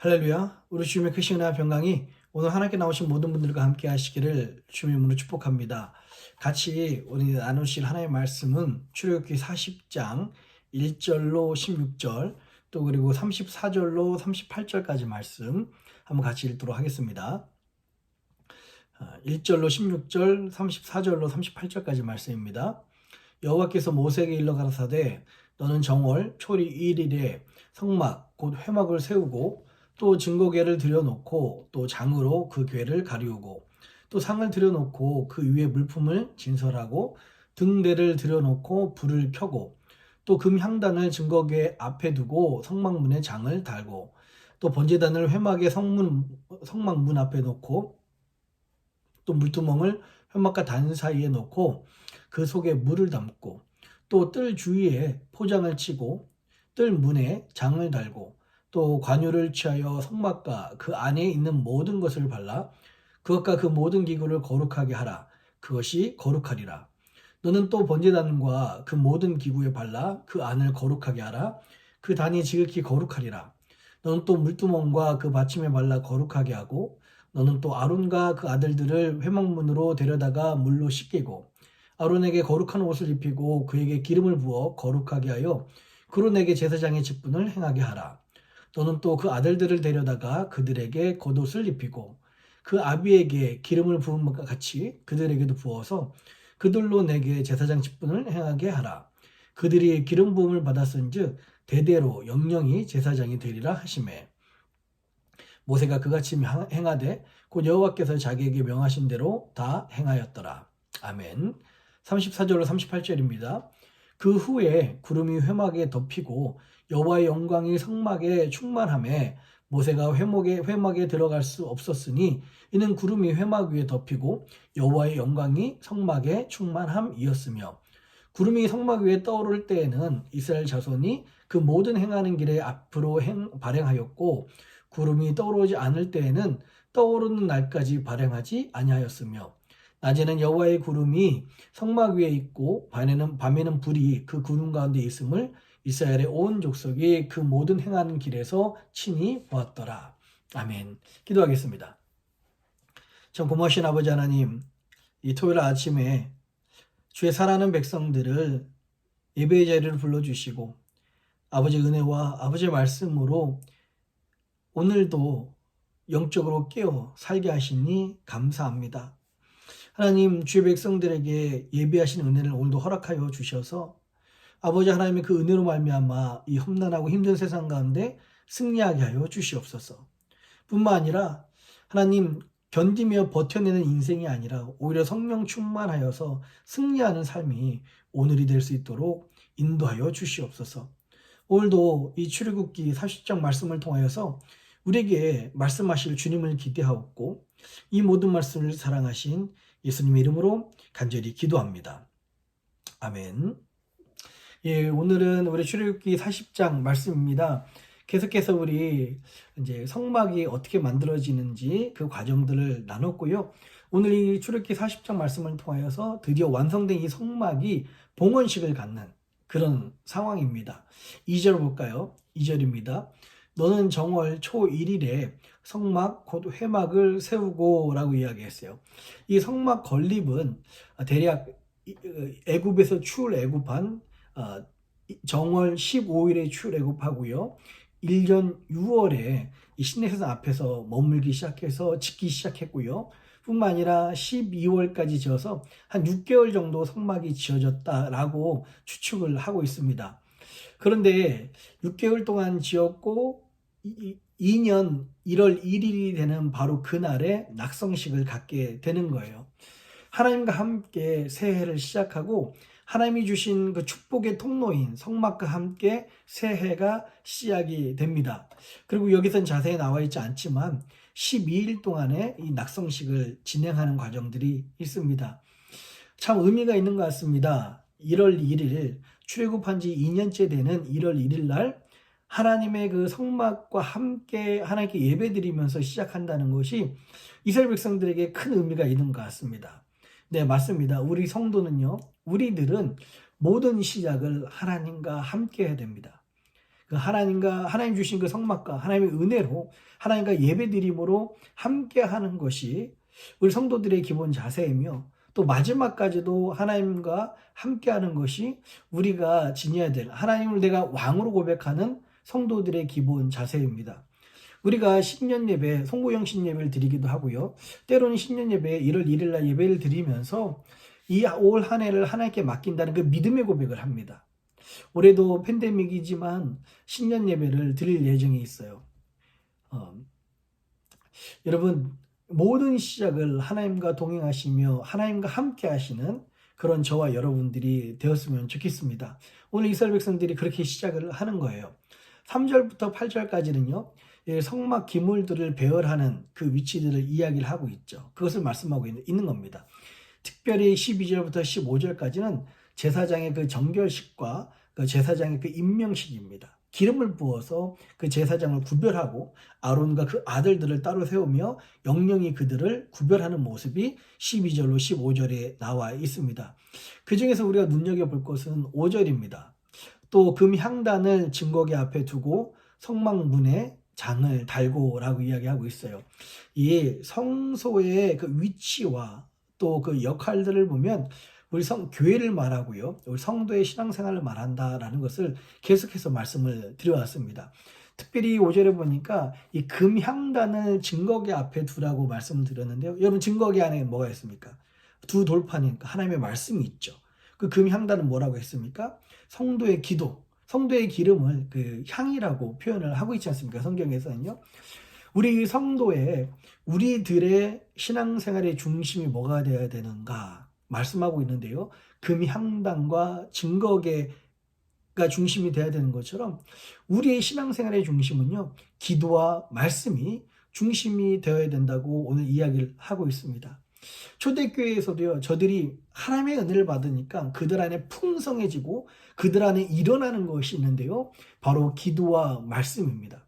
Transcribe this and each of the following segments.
할렐루야. 우리 주님의 크신 은혜와 평강이 오늘 하나님께 나오신 모든 분들과 함께 하시기를 주님의 이름으로 축복합니다. 같이 우리 나누실 하나님의 말씀은 출애굽기 40장 1절로 16절 또 그리고 34절로 38절까지 말씀 한번 같이 읽도록 하겠습니다. 1절로 16절, 34절로 38절까지 말씀입니다. 여호와께서 모세에게 일러 가라사대 너는 정월 초리 1일에 성막 곧 회막을 세우고 또 증거궤를 들여놓고 또 장으로 그 궤를 가리우고 또 상을 들여놓고 그 위에 물품을 진설하고 등대를 들여놓고 불을 켜고 또 금향단을 증거궤 앞에 두고 성막문에 장을 달고 또 번제단을 회막의 성막문 앞에 놓고 또 물두멍을 회막과 단 사이에 놓고 그 속에 물을 담고 또 뜰 주위에 포장을 치고 뜰 문에 장을 달고 또 관유를 취하여 성막과 그 안에 있는 모든 것을 발라 그것과 그 모든 기구를 거룩하게 하라. 그것이 거룩하리라. 너는 또 번제단과 그 모든 기구에 발라 그 안을 거룩하게 하라. 그 단이 지극히 거룩하리라. 너는 또 물두멍과 그 받침에 발라 거룩하게 하고 너는 또 아론과 그 아들들을 회막문으로 데려다가 물로 씻기고 아론에게 거룩한 옷을 입히고 그에게 기름을 부어 거룩하게 하여 그로 내게 제사장의 직분을 행하게 하라. 너는 또 그 아들들을 데려다가 그들에게 겉옷을 입히고 그 아비에게 기름을 부은 것과 같이 그들에게도 부어서 그들로 내게 제사장 직분을 행하게 하라. 그들이 기름 부음을 받았은즉 대대로 영영이 제사장이 되리라 하시매 모세가 그같이 행하되 곧 여호와께서 자기에게 명하신 대로 다 행하였더라. 아멘. 34절로 38절입니다. 그 후에 구름이 회막에 덮이고 여호와의 영광이 성막에 충만하매 모세가 회막에 들어갈 수 없었으니 이는 구름이 회막 위에 덮이고 여호와의 영광이 성막에 충만함이었으며 구름이 성막 위에 떠오를 때에는 이스라엘 자손이 그 모든 행하는 길에 앞으로 발행하였고 구름이 떠오르지 않을 때에는 떠오르는 날까지 발행하지 아니하였으며 낮에는 여호와의 구름이 성막 위에 있고 밤에는 불이 그 구름 가운데 있음을 이스라엘의 온 족속이 그 모든 행하는 길에서 친히 보았더라. 아멘. 기도하겠습니다. 참 고마우신 아버지 하나님, 이 토요일 아침에 주의 사랑하는 백성들을 예배의 자리를 불러주시고 아버지의 은혜와 아버지의 말씀으로 오늘도 영적으로 깨어 살게 하시니 감사합니다. 하나님, 주의 백성들에게 예배하신 은혜를 오늘도 허락하여 주셔서 아버지 하나님의 그 은혜로 말미암아 이 험난하고 힘든 세상 가운데 승리하게 하여 주시옵소서. 뿐만 아니라 하나님, 견디며 버텨내는 인생이 아니라 오히려 성령 충만하여서 승리하는 삶이 오늘이 될 수 있도록 인도하여 주시옵소서. 오늘도 이 출애굽기 40장 말씀을 통하여서 우리에게 말씀하실 주님을 기대하옵고 이 모든 말씀을 사랑하신 예수님의 이름으로 간절히 기도합니다. 아멘. 예, 오늘은 우리 출애굽기 40장 말씀입니다. 계속해서 우리 이제 성막이 어떻게 만들어지는지 그 과정들을 나눴고요. 오늘 이 출애굽기 40장 말씀을 통하여서 드디어 완성된 이 성막이 봉헌식을 갖는 그런 상황입니다. 2절 볼까요? 2절입니다. 너는 정월 초 1일에 성막 곧 회막을 세우고 라고 이야기했어요. 이 성막 건립은 대략 애굽에서 출애굽한 정월 15일에 출애굽하고요. 1년 6월에 이 시내산 앞에서 머물기 시작해서 짓기 시작했고요. 뿐만 아니라 12월까지 지어서 한 6개월 정도 성막이 지어졌다라고 추측을 하고 있습니다. 그런데 6개월 동안 지었고 2년 1월 1일이 되는 바로 그날에 낙성식을 갖게 되는 거예요. 하나님과 함께 새해를 시작하고 하나님이 주신 그 축복의 통로인 성막과 함께 새해가 시작이 됩니다. 그리고 여기선 자세히 나와 있지 않지만 12일 동안의 이 낙성식을 진행하는 과정들이 있습니다. 참 의미가 있는 것 같습니다. 1월 1일 출애굽한 지 2년째 되는 1월 1일 날 하나님의 그 성막과 함께 하나님께 예배드리면서 시작한다는 것이 이스라엘 백성들에게 큰 의미가 있는 것 같습니다. 네, 맞습니다. 우리 성도는요, 우리들은 모든 시작을 하나님과 함께 해야 됩니다. 그 하나님 주신 그 성막과 하나님의 은혜로 하나님과 예배드림으로 함께하는 것이 우리 성도들의 기본 자세이며, 또 마지막까지도 하나님과 함께하는 것이 우리가 지녀야 될, 하나님을 내가 왕으로 고백하는 성도들의 기본 자세입니다. 우리가 신년 예배, 송구형 신예배를 드리기도 하고요. 때로는 신년 예배 1월 1일 날 예배를 드리면서 이 올 한 해를 하나님께 맡긴다는 그 믿음의 고백을 합니다. 올해도 팬데믹이지만 신년 예배를 드릴 예정이 있어요. 여러분, 모든 시작을 하나님과 동행하시며 하나님과 함께 하시는 그런 저와 여러분들이 되었으면 좋겠습니다. 오늘 이스라엘 백성들이 그렇게 시작을 하는 거예요. 3절부터 8절까지는요. 성막 기물들을 배열하는 그 위치들을 이야기를 하고 있죠. 그것을 말씀하고 있는 겁니다. 특별히 12절부터 15절까지는 제사장의 그 정결식과 그 제사장의 그 임명식입니다. 기름을 부어서 그 제사장을 구별하고 아론과 그 아들들을 따로 세우며 영영이 그들을 구별하는 모습이 12절로 15절에 나와 있습니다. 그 중에서 우리가 눈여겨볼 것은 5절입니다. 또 금향단을 증거계 앞에 두고 성막문에 장을 달고라고 이야기하고 있어요. 이 성소의 그 위치와 또 그 역할들을 보면 우리 교회를 말하고요. 우리 성도의 신앙생활을 말한다라는 것을 계속해서 말씀을 드려왔습니다. 특별히 5절에 보니까 이 금향단을 증거계 앞에 두라고 말씀을 드렸는데요. 여러분, 증거계 안에 뭐가 있습니까? 두 돌판이니까 하나님의 말씀이 있죠. 그 금향단은 뭐라고 했습니까? 성도의 기도, 성도의 기름을 그 향이라고 표현을 하고 있지 않습니까? 성경에서는요. 우리 성도의, 우리들의 신앙생활의 중심이 뭐가 되어야 되는가 말씀하고 있는데요. 금향단과 증거계가 중심이 되어야 되는 것처럼 우리의 신앙생활의 중심은요, 기도와 말씀이 중심이 되어야 된다고 오늘 이야기를 하고 있습니다. 초대교회에서도요, 저들이 하나님의 은혜를 받으니까 그들 안에 풍성해지고 그들 안에 일어나는 것이 있는데요, 바로 기도와 말씀입니다.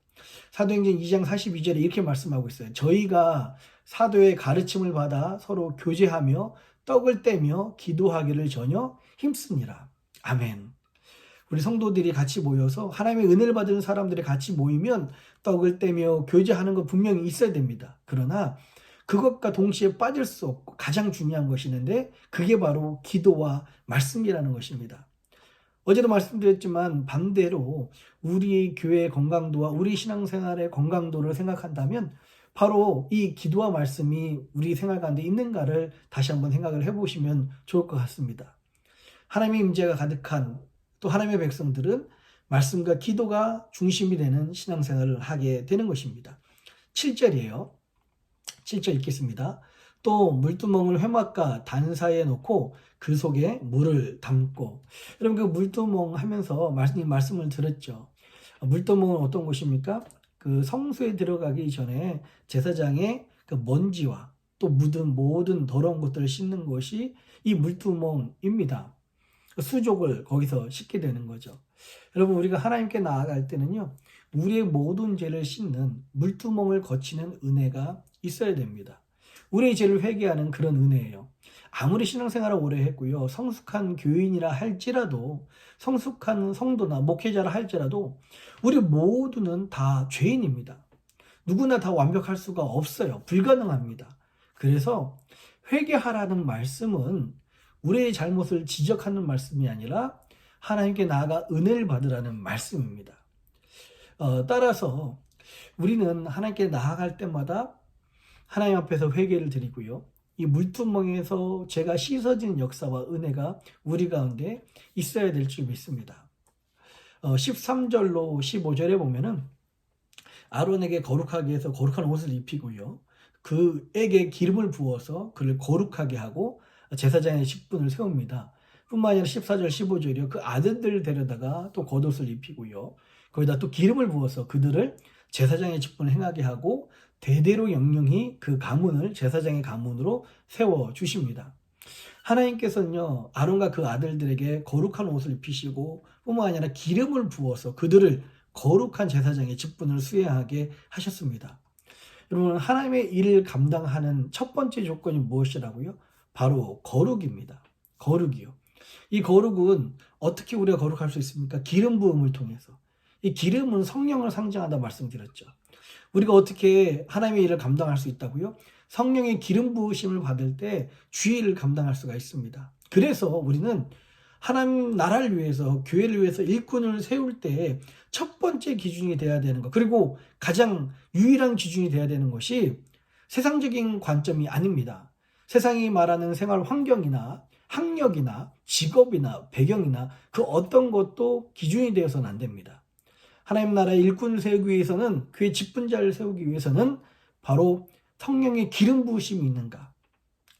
사도행전 2장 42절에 이렇게 말씀하고 있어요. 저희가 사도의 가르침을 받아 서로 교제하며 떡을 떼며 기도하기를 전혀 힘쓰니라. 아멘. 우리 성도들이 같이 모여서 하나님의 은혜를 받은 사람들이 같이 모이면 떡을 떼며 교제하는 거 분명히 있어야 됩니다. 그러나 그것과 동시에 빠질 수 없고 가장 중요한 것이 있는데, 그게 바로 기도와 말씀이라는 것입니다. 어제도 말씀드렸지만 반대로 우리 교회의 건강도와 우리 신앙생활의 건강도를 생각한다면 바로 이 기도와 말씀이 우리 생활 가운데 있는가를 다시 한번 생각을 해보시면 좋을 것 같습니다. 하나님의 임재가 가득한 또 하나님의 백성들은 말씀과 기도가 중심이 되는 신앙생활을 하게 되는 것입니다. 7절이에요. 7절 읽겠습니다. 또 물두멍을 회막과 단 사이에 놓고 그 속에 물을 담고. 여러분, 그 물두멍 하면서 말씀을 들었죠. 물두멍은 어떤 곳입니까? 그 성소에 들어가기 전에 제사장의 그 먼지와 또 묻은 모든 더러운 것들을 씻는 것이 이 물두멍입니다. 수족을 거기서 씻게 되는 거죠. 여러분, 우리가 하나님께 나아갈 때는요, 우리의 모든 죄를 씻는 물두멍을 거치는 은혜가 있어야 됩니다. 우리의 죄를 회개하는 그런 은혜예요. 아무리 신앙생활을 오래 했고요, 성숙한 교인이라 할지라도, 성숙한 성도나 목회자라 할지라도 우리 모두는 다 죄인입니다. 누구나 다 완벽할 수가 없어요. 불가능합니다. 그래서 회개하라는 말씀은 우리의 잘못을 지적하는 말씀이 아니라 하나님께 나아가 은혜를 받으라는 말씀입니다. 따라서 우리는 하나님께 나아갈 때마다 하나님 앞에서 회개를 드리고요, 이 물두멍에서 죄가 씻어지는 역사와 은혜가 우리 가운데 있어야 될 줄 믿습니다. 13절로 15절에 보면은 아론에게 거룩하게 해서 거룩한 옷을 입히고요, 그에게 기름을 부어서 그를 거룩하게 하고 제사장의 직분을 세웁니다. 뿐만 아니라 14절 15절이요, 그 아들들을 데려다가 또 겉옷을 입히고요, 거기다 또 기름을 부어서 그들을 제사장의 직분을 행하게 하고 대대로 영영히 그 가문을 제사장의 가문으로 세워주십니다. 하나님께서는요, 아론과 그 아들들에게 거룩한 옷을 입히시고 뿐만 아니라 기름을 부어서 그들을 거룩한 제사장의 직분을 수행하게 하셨습니다. 여러분, 하나님의 일을 감당하는 첫 번째 조건이 무엇이라고요? 바로 거룩입니다. 거룩이요. 이 거룩은 어떻게 우리가 거룩할 수 있습니까? 기름 부음을 통해서. 이 기름은 성령을 상징한다 말씀드렸죠. 우리가 어떻게 하나님의 일을 감당할 수 있다고요? 성령의 기름 부으심을 받을 때 주의 일을 감당할 수가 있습니다. 그래서 우리는 하나님 나라를 위해서, 교회를 위해서 일꾼을 세울 때 첫 번째 기준이 돼야 되는 것, 그리고 가장 유일한 기준이 돼야 되는 것이 세상적인 관점이 아닙니다. 세상이 말하는 생활 환경이나 학력이나 직업이나 배경이나 그 어떤 것도 기준이 되어서는 안 됩니다. 하나님 나라의 일꾼을 세우기 위해서는, 그의 직분자를 세우기 위해서는 바로 성령의 기름 부으심이 있는가,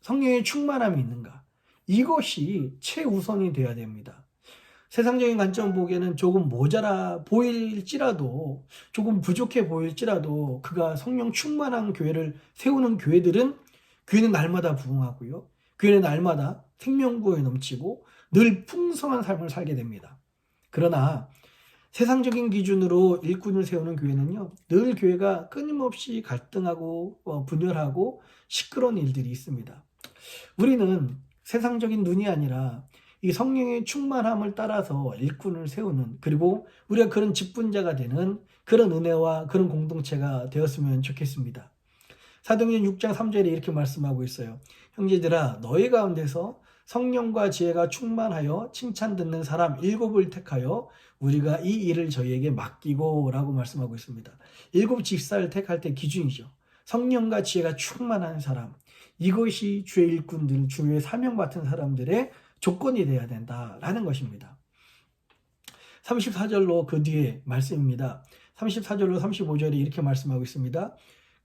성령의 충만함이 있는가, 이것이 최우선이 되어야 됩니다. 세상적인 관점 보기에는 조금 모자라 보일지라도, 조금 부족해 보일지라도 그가 성령 충만한 교회를 세우는 교회는 날마다 부흥하고요. 교회는 날마다 생명구에 넘치고 늘 풍성한 삶을 살게 됩니다. 그러나 세상적인 기준으로 일꾼을 세우는 교회는요, 늘 교회가 끊임없이 갈등하고 분열하고 시끄러운 일들이 있습니다. 우리는 세상적인 눈이 아니라 이 성령의 충만함을 따라서 일꾼을 세우는, 그리고 우리가 그런 직분자가 되는 그런 은혜와 그런 공동체가 되었으면 좋겠습니다. 사도행전 6장 3절에 이렇게 말씀하고 있어요. 형제들아, 너희 가운데서 성령과 지혜가 충만하여 칭찬 듣는 사람 7을 택하여 우리가 이 일을 저희에게 맡기고 라고 말씀하고 있습니다. 7 집사를 택할 때 기준이죠. 성령과 지혜가 충만한 사람, 이것이 주의 일꾼들, 주의 사명 맡은 사람들의 조건이 되어야 된다라는 것입니다. 34절로 그 뒤에 말씀입니다. 34절로 35절에 이렇게 말씀하고 있습니다.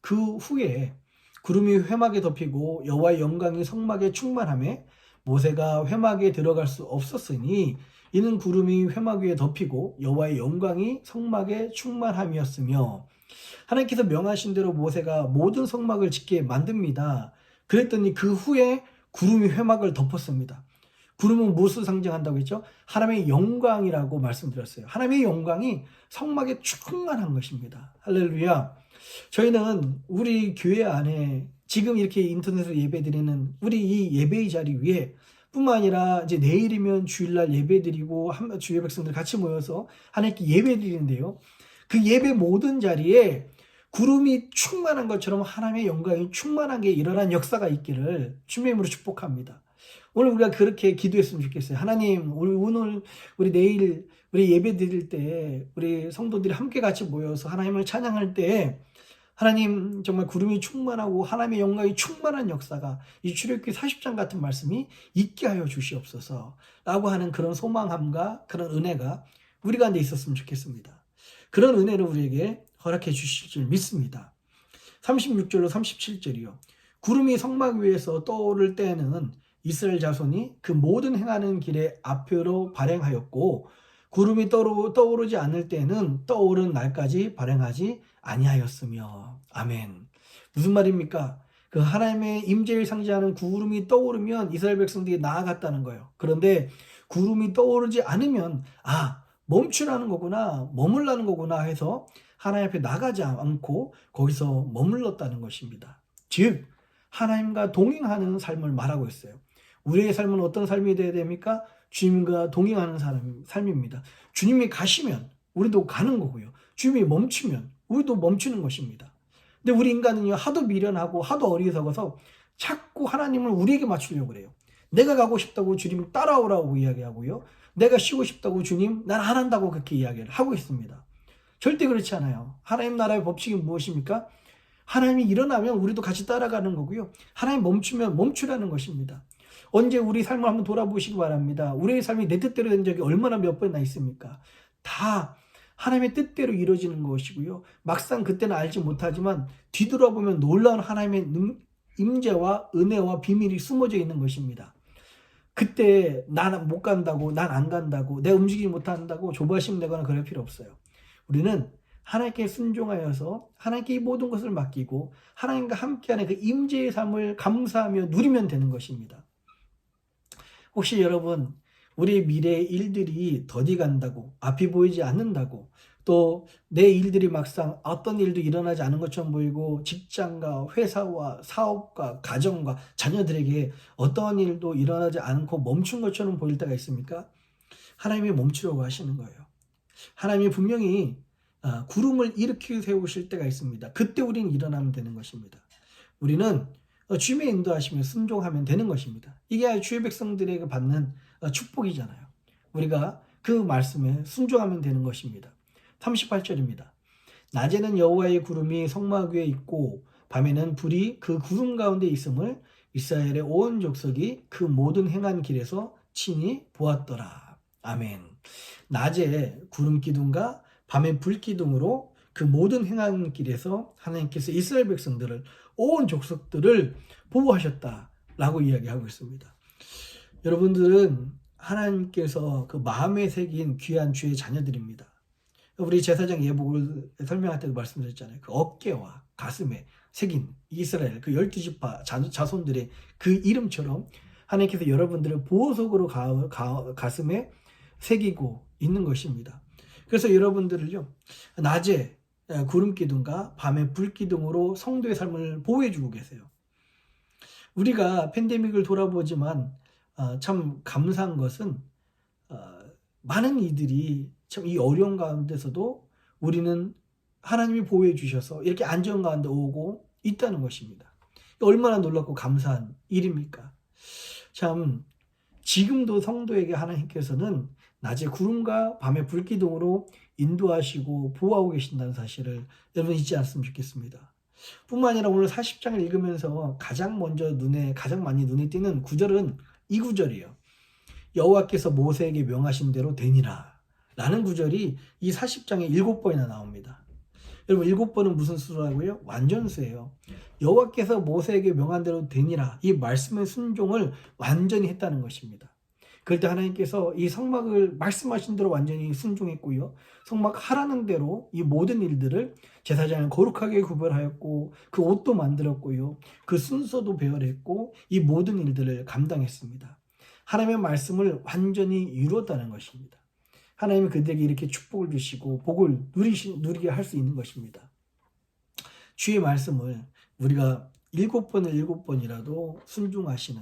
그 후에 구름이 회막에 덮이고 여호와의 영광이 성막에 충만하매 모세가 회막에 들어갈 수 없었으니 이는 구름이 회막 위에 덮이고 여호와의 영광이 성막에 충만함이었으며, 하나님께서 명하신 대로 모세가 모든 성막을 짓게 만듭니다. 그랬더니 그 후에 구름이 회막을 덮었습니다. 구름은 무엇을 상징한다고 했죠? 하나님의 영광이라고 말씀드렸어요. 하나님의 영광이 성막에 충만한 것입니다. 할렐루야. 저희는 우리 교회 안에 지금 이렇게 인터넷으로 예배드리는 우리 이 예배의 자리 위에 뿐만 아니라 이제 내일이면 주일날 예배드리고 주의 백성들 같이 모여서 하나님께 예배드리는데요. 그 예배 모든 자리에 구름이 충만한 것처럼 하나님의 영광이 충만한 게 일어난 역사가 있기를 주님의 이름으로 축복합니다. 오늘 우리가 그렇게 기도했으면 좋겠어요. 하나님, 오늘 우리 내일 우리 예배 드릴 때 우리 성도들이 함께 같이 모여서 하나님을 찬양할 때 하나님 정말 구름이 충만하고 하나님의 영광이 충만한 역사가 이 출애굽기 40장 같은 말씀이 있게 하여 주시옵소서 라고 하는 그런 소망함과 그런 은혜가 우리 가운데 있었으면 좋겠습니다. 그런 은혜를 우리에게 허락해 주실 줄 믿습니다. 36절로 37절이요. 구름이 성막 위에서 떠오를 때에는 이스라엘 자손이 그 모든 행하는 길에 앞으로 발행하였고, 구름이 떠오르지 않을 때는 떠오른 날까지 발행하지 아니하였으며. 아멘. 무슨 말입니까? 그 하나님의 임재를 상징하는 구름이 떠오르면 이스라엘 백성들이 나아갔다는 거예요. 그런데 구름이 떠오르지 않으면 멈추라는 거구나, 머물라는 거구나 해서 하나님 앞에 나가지 않고 거기서 머물렀다는 것입니다. 즉 하나님과 동행하는 삶을 말하고 있어요. 우리의 삶은 어떤 삶이 되어야 됩니까? 주님과 동행하는 삶입니다. 주님이 가시면 우리도 가는 거고요. 주님이 멈추면 우리도 멈추는 것입니다. 근데 우리 인간은요, 하도 미련하고 하도 어리석어서 자꾸 하나님을 우리에게 맞추려고 그래요. 내가 가고 싶다고 주님 따라오라고 이야기하고요. 내가 쉬고 싶다고 주님 난 안 한다고 그렇게 이야기를 하고 있습니다. 절대 그렇지 않아요. 하나님 나라의 법칙이 무엇입니까? 하나님이 일어나면 우리도 같이 따라가는 거고요. 하나님 멈추면 멈추라는 것입니다. 언제 우리 삶을 한번 돌아보시기 바랍니다. 우리의 삶이 내 뜻대로 된 적이 얼마나 몇 번이나 있습니까? 다 하나님의 뜻대로 이루어지는 것이고요. 막상 그때는 알지 못하지만 뒤돌아보면 놀라운 하나님의 임재와 은혜와 비밀이 숨어져 있는 것입니다. 그때 난 못 간다고, 난 안 간다고, 내가 움직이지 못한다고 조바심 내거나 그럴 필요 없어요. 우리는 하나님께 순종하여서 하나님께 이 모든 것을 맡기고 하나님과 함께하는 그 임재의 삶을 감사하며 누리면 되는 것입니다. 혹시 여러분, 우리 미래의 일들이 더디 간다고, 앞이 보이지 않는다고, 또 내 일들이 막상 어떤 일도 일어나지 않은 것처럼 보이고 직장과 회사와 사업과 가정과 자녀들에게 어떠한 일도 일어나지 않고 멈춘 것처럼 보일 때가 있습니까? 하나님이 멈추려고 하시는 거예요. 하나님이 분명히 구름을 일으켜 세우실 때가 있습니다. 그때 우리는 일어나면 되는 것입니다. 우리는 주님의 인도하시며 순종하면 되는 것입니다. 이게 주의 백성들에게 받는 축복이잖아요. 우리가 그 말씀에 순종하면 되는 것입니다. 38절입니다. 낮에는 여호와의 구름이 성막 위에 있고 밤에는 불이 그 구름 가운데 있음을 이스라엘의 온 족속이 그 모든 행한 길에서 친히 보았더라. 아멘. 낮에 구름 기둥과 밤에 불 기둥으로 그 모든 행한 길에서 하나님께서 이스라엘 백성들을 온 족속들을 보호하셨다라고 이야기하고 있습니다. 여러분들은 하나님께서 그 마음에 새긴 귀한 주의 자녀들입니다. 우리 제사장 예복을 설명할 때도 말씀드렸잖아요. 그 어깨와 가슴에 새긴 이스라엘 그 12지파 자손들의 그 이름처럼 하나님께서 여러분들을 보호석으로 가슴에 새기고 있는 것입니다. 그래서 여러분들을요, 낮에 구름 기둥과 밤에 불 기둥으로 성도의 삶을 보호해 주고 계세요. 우리가 팬데믹을 돌아보지만 참 감사한 것은 많은 이들이 참 이 어려운 가운데서도 우리는 하나님이 보호해 주셔서 이렇게 안전 가운데 오고 있다는 것입니다. 얼마나 놀랍고 감사한 일입니까? 참 지금도 성도에게 하나님께서는 낮에 구름과 밤에 불기둥으로 인도하시고 보호하고 계신다는 사실을 여러분 잊지 않았으면 좋겠습니다. 뿐만 아니라 오늘 40장을 읽으면서 가장 많이 눈에 띄는 구절은 이 구절이에요. 여호와께서 모세에게 명하신 대로 되니라 라는 구절이 이 40장에 7번이나 나옵니다. 여러분 7번은 무슨 수라고요? 완전수예요. 여호와께서 모세에게 명한 대로 되니라 이 말씀의 순종을 완전히 했다는 것입니다. 그럴 때 하나님께서 이 성막을 말씀하신 대로 완전히 순종했고요. 성막 하라는 대로 이 모든 일들을 제사장을 거룩하게 구별하였고 그 옷도 만들었고요. 그 순서도 배열했고 이 모든 일들을 감당했습니다. 하나님의 말씀을 완전히 이루었다는 것입니다. 하나님이 그들에게 이렇게 축복을 주시고 복을 누리게 할 수 있는 것입니다. 주의 말씀을 우리가 7번이라도 순종하시는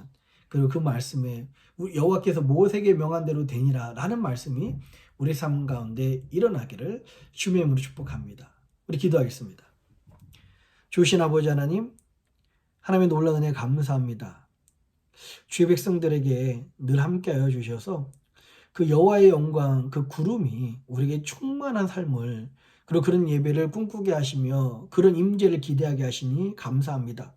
그리고 그 말씀에 여호와께서 모세에게 명한 대로 되니라 라는 말씀이 우리 삶 가운데 일어나기를 주님의 이름으로 축복합니다. 우리 기도하겠습니다. 주신 아버지 하나님, 하나님의 놀라운 은혜 감사합니다. 주의 백성들에게 늘 함께하여 주셔서 그 여호와의 영광, 그 구름이 우리에게 충만한 삶을 그리고 그런 예배를 꿈꾸게 하시며 그런 임재를 기대하게 하시니 감사합니다.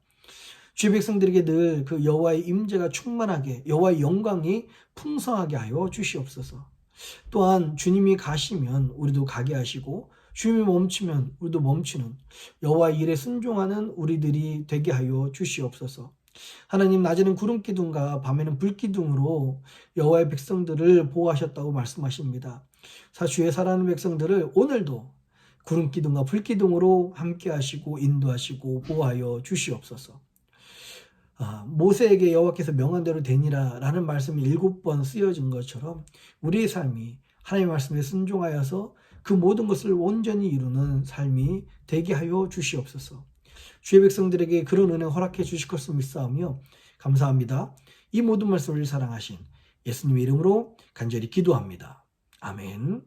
주의 백성들에게 늘 그 여호와의 임재가 충만하게 여호와의 영광이 풍성하게 하여 주시옵소서. 또한 주님이 가시면 우리도 가게 하시고 주님이 멈추면 우리도 멈추는 여호와의 일에 순종하는 우리들이 되게 하여 주시옵소서. 하나님 낮에는 구름 기둥과 밤에는 불 기둥으로 여호와의 백성들을 보호하셨다고 말씀하십니다. 주의 사랑하는 백성들을 오늘도 구름 기둥과 불 기둥으로 함께 하시고 인도하시고 보호하여 주시옵소서. 모세에게 여호와께서 명한 대로 되니라 라는 말씀이 7번 쓰여진 것처럼 우리의 삶이 하나님의 말씀에 순종하여서 그 모든 것을 온전히 이루는 삶이 되게 하여 주시옵소서. 주의 백성들에게 그런 은혜 허락해 주실 것을 믿사오며 감사합니다. 이 모든 말씀을 사랑하신 예수님의 이름으로 간절히 기도합니다. 아멘.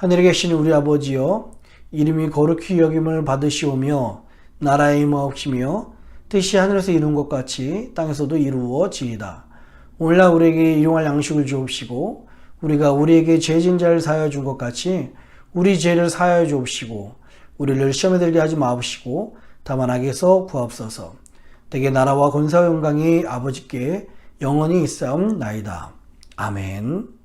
하늘에 계신 우리 아버지여, 이름이 거룩히 여김을 받으시오며 나라의 임하옵시며 뜻이 하늘에서 이룬 것 같이 땅에서도 이루어지이다. 오늘날 우리에게 일용할 양식을 주옵시고 우리가 우리에게 죄진 자를 사하여 준 것 같이 우리 죄를 사하여 주옵시고 우리를 시험에 들게 하지 마옵시고 다만 악에서 구하옵소서. 대개 나라와 권세와 영광이 아버지께 영원히 있사옵나이다. 아멘.